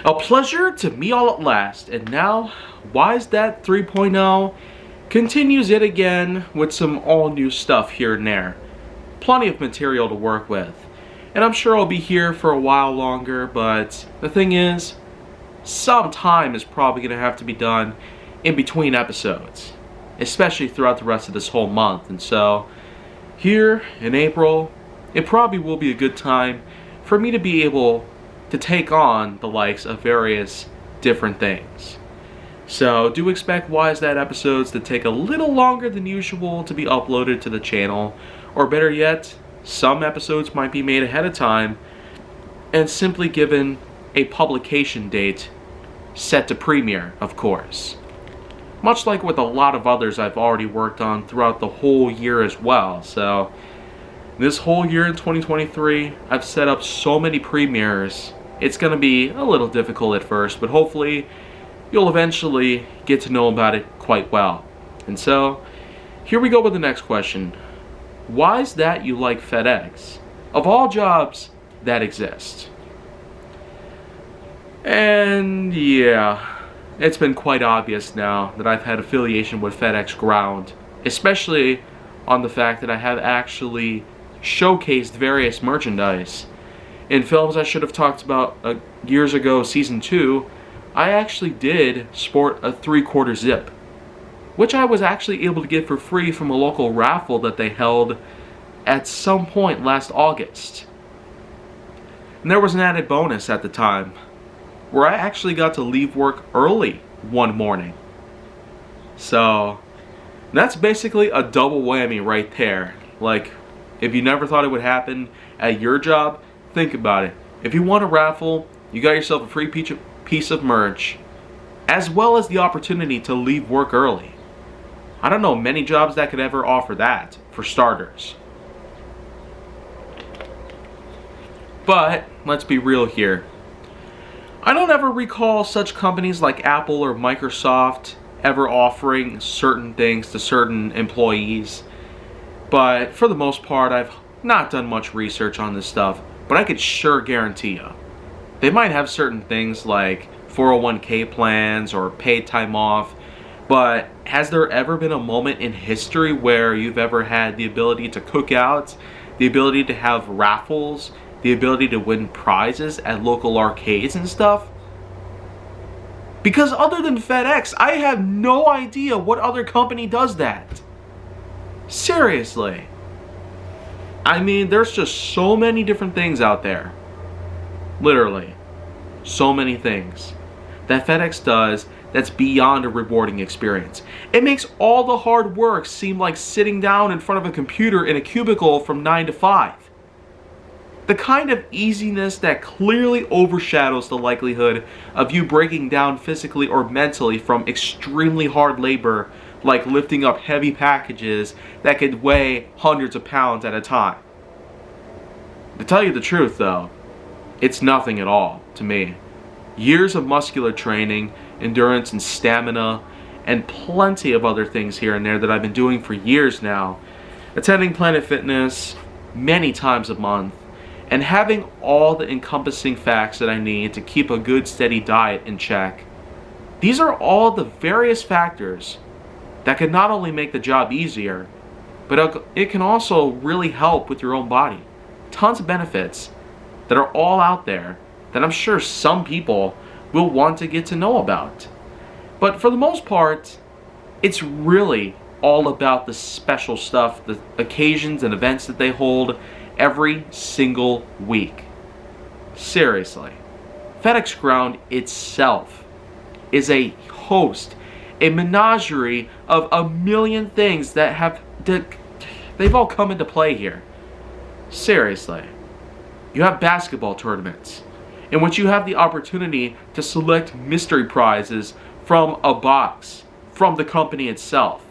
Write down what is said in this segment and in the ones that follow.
A pleasure to meet all at last, and now, Why Is That 3.0 continues it again with some all-new stuff here and there. Plenty of material to work with, and I'm sure I'll be here for a while longer, but the thing is, some time is probably going to have to be done in between episodes, especially throughout the rest of this whole month, and so, here in April, it probably will be a good time for me to be able to take on the likes of various different things. So do expect Why Is That episodes to take a little longer than usual to be uploaded to the channel, or better yet, some episodes might be made ahead of time and simply given a publication date set to premiere, of course. Much like with a lot of others I've already worked on throughout the whole year as well. So this whole year in 2023, I've set up so many premieres. It's going to be a little difficult at first, but hopefully you'll eventually get to know about it quite well. And so, here we go with the next question. Why is that you like FedEx? Of all jobs that exist. And yeah, it's been quite obvious now that I've had affiliation with FedEx Ground, especially on the fact that I have actually showcased various merchandise. In films I should have talked about years ago, season 2, I actually did sport a 3/4 zip, which I was actually able to get for free from a local raffle that they held at some point last August. And there was an added bonus at the time, where I actually got to leave work early one morning. So, that's basically a double whammy right there. Like, if you never thought it would happen at your job, think about it. If you won a raffle, you got yourself a free piece of merch, as well as the opportunity to leave work early. I don't know many jobs that could ever offer that, for starters. But, let's be real here. I don't ever recall such companies like Apple or Microsoft ever offering certain things to certain employees. But for the most part, I've not done much research on this stuff, but I could sure guarantee you, they might have certain things like 401k plans or paid time off, but has there ever been a moment in history where you've ever had the ability to cook out, the ability to have raffles, the ability to win prizes at local arcades and stuff? Because other than FedEx, I have no idea what other company does that. Seriously. I mean, there's just so many different things out there. Literally. So many things that FedEx does that's beyond a rewarding experience. It makes all the hard work seem like sitting down in front of a computer in a cubicle from 9 to 5. The kind of easiness that clearly overshadows the likelihood of you breaking down physically or mentally from extremely hard labor, like lifting up heavy packages that could weigh hundreds of pounds at a time. To tell you the truth though, it's nothing at all to me. Years of muscular training, endurance and stamina, and plenty of other things here and there that I've been doing for years now, attending Planet Fitness many times a month, and having all the encompassing facts that I need to keep a good steady diet in check. These are all the various factors that can not only make the job easier, but it can also really help with your own body. Tons of benefits that are all out there that I'm sure some people will want to get to know about. But for the most part, it's really all about the special stuff, the occasions and events that they hold every single week. Seriously. FedEx Ground itself is a host, a menagerie of a million things that they've all come into play here. Seriously. You have basketball tournaments in which you have the opportunity to select mystery prizes from a box from the company itself.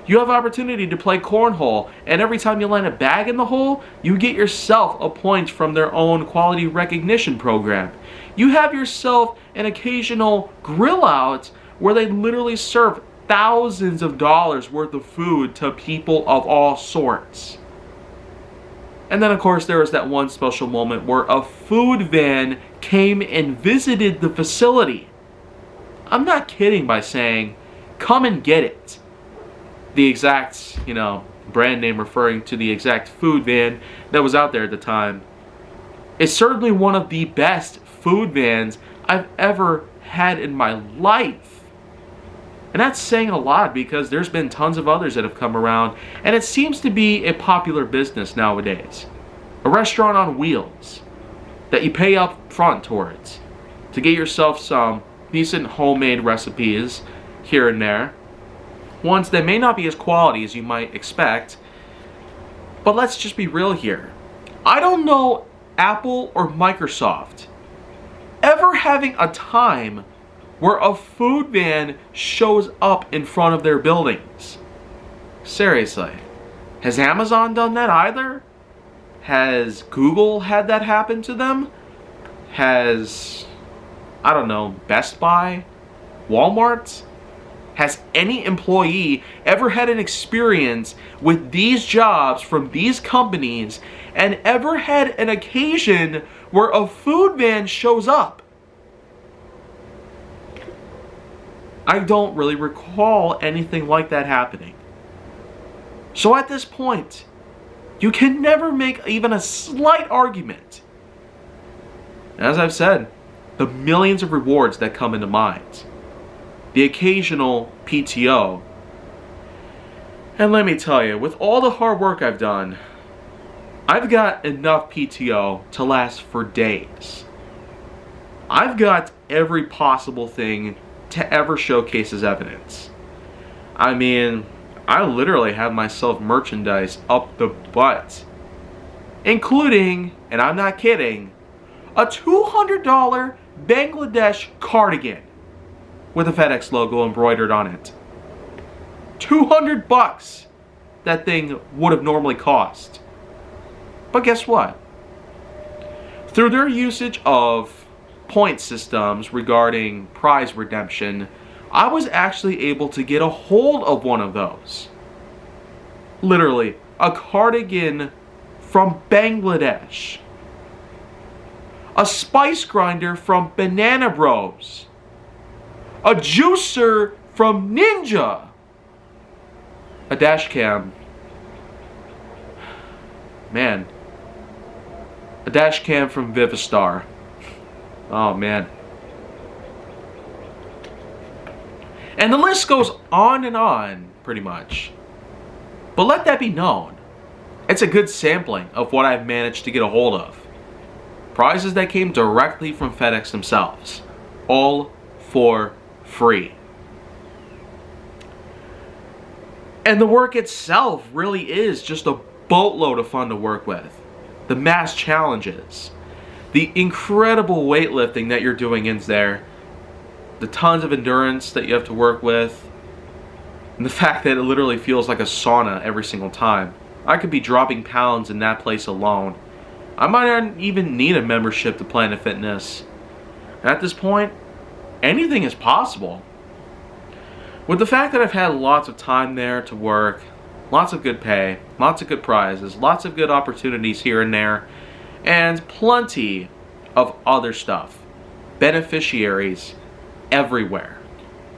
You have opportunity to play cornhole, and every time you land a bag in the hole, you get yourself a point from their own quality recognition program. You have yourself an occasional grill out where they literally serve thousands of dollars worth of food to people of all sorts. And then, of course, there was that one special moment where a food van came and visited the facility. I'm not kidding by saying, come and get it. The exact, brand name referring to the exact food van that was out there at the time. It's certainly one of the best food vans I've ever had in my life. And that's saying a lot because there's been tons of others that have come around, and it seems to be a popular business nowadays. A restaurant on wheels that you pay up front towards to get yourself some decent homemade recipes here and there. Ones that may not be as quality as you might expect. But let's just be real here. I don't know Apple or Microsoft ever having a time where a food van shows up in front of their buildings. Seriously. Has Amazon done that either? Has Google had that happen to them? Has, I don't know, Best Buy? Walmart? Has any employee ever had an experience with these jobs from these companies and ever had an occasion where a food van shows up? I don't really recall anything like that happening. So at this point, you can never make even a slight argument. As I've said, the millions of rewards that come into mind. The occasional PTO. And let me tell you, with all the hard work I've done, I've got enough PTO to last for days. I've got every possible thing to ever showcase as evidence. I mean, I literally have myself merchandise up the butt. Including, and I'm not kidding, a $200 Bangladesh cardigan with a FedEx logo embroidered on it. $200 that thing would have normally cost. But guess what? Through their usage of point systems regarding prize redemption, I was actually able to get a hold of one of those. Literally, a cardigan from Bangladesh. A spice grinder from Banana Bros. A juicer from Ninja. A dash cam. Man. A dash cam from Vivistar. Oh man. And the list goes on and on, pretty much. But let that be known. It's a good sampling of what I've managed to get a hold of. Prizes that came directly from FedEx themselves. All for free. And the work itself really is just a boatload of fun to work with. The mass challenges. The incredible weightlifting that you're doing in there. The tons of endurance that you have to work with. And the fact that it literally feels like a sauna every single time. I could be dropping pounds in that place alone. I might not even need a membership to Planet Fitness. At this point, anything is possible. With the fact that I've had lots of time there to work, lots of good pay, lots of good prizes, lots of good opportunities here and there, and plenty of other stuff. Beneficiaries everywhere.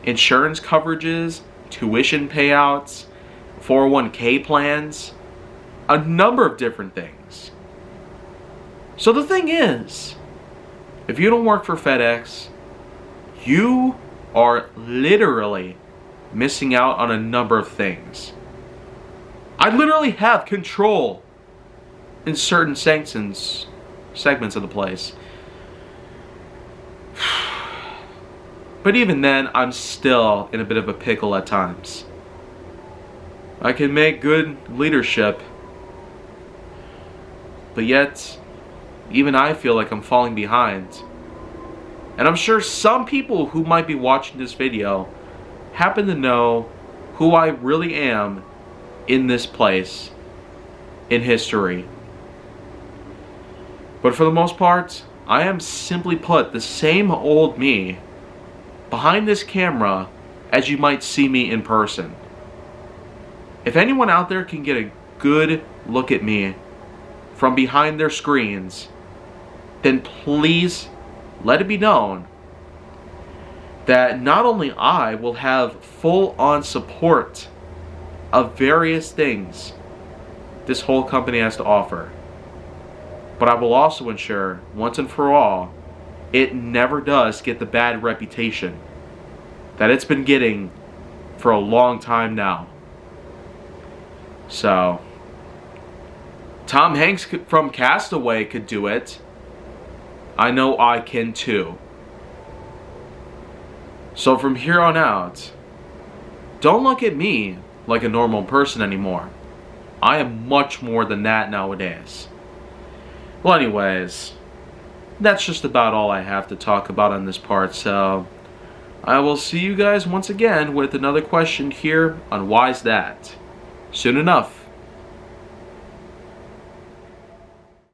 Insurance coverages, tuition payouts, 401k plans, a number of different things. So the thing is, if you don't work for FedEx, you are literally missing out on a number of things. I literally have control in certain segments of the place. But even then, I'm still in a bit of a pickle at times. I can make good leadership, but yet, even I feel like I'm falling behind. And I'm sure some people who might be watching this video happen to know who I really am in this place, in history. But for the most part, I am simply put the same old me behind this camera as you might see me in person. If anyone out there can get a good look at me from behind their screens, then please let it be known that not only I will have full-on support of various things this whole company has to offer, but I will also ensure, once and for all, it never does get the bad reputation that it's been getting for a long time now. So, Tom Hanks from Castaway could do it. I know I can too. So from here on out, don't look at me like a normal person anymore. I am much more than that nowadays. Well, anyways, that's just about all I have to talk about on this part, so I will see you guys once again with another question here on Why's That soon enough.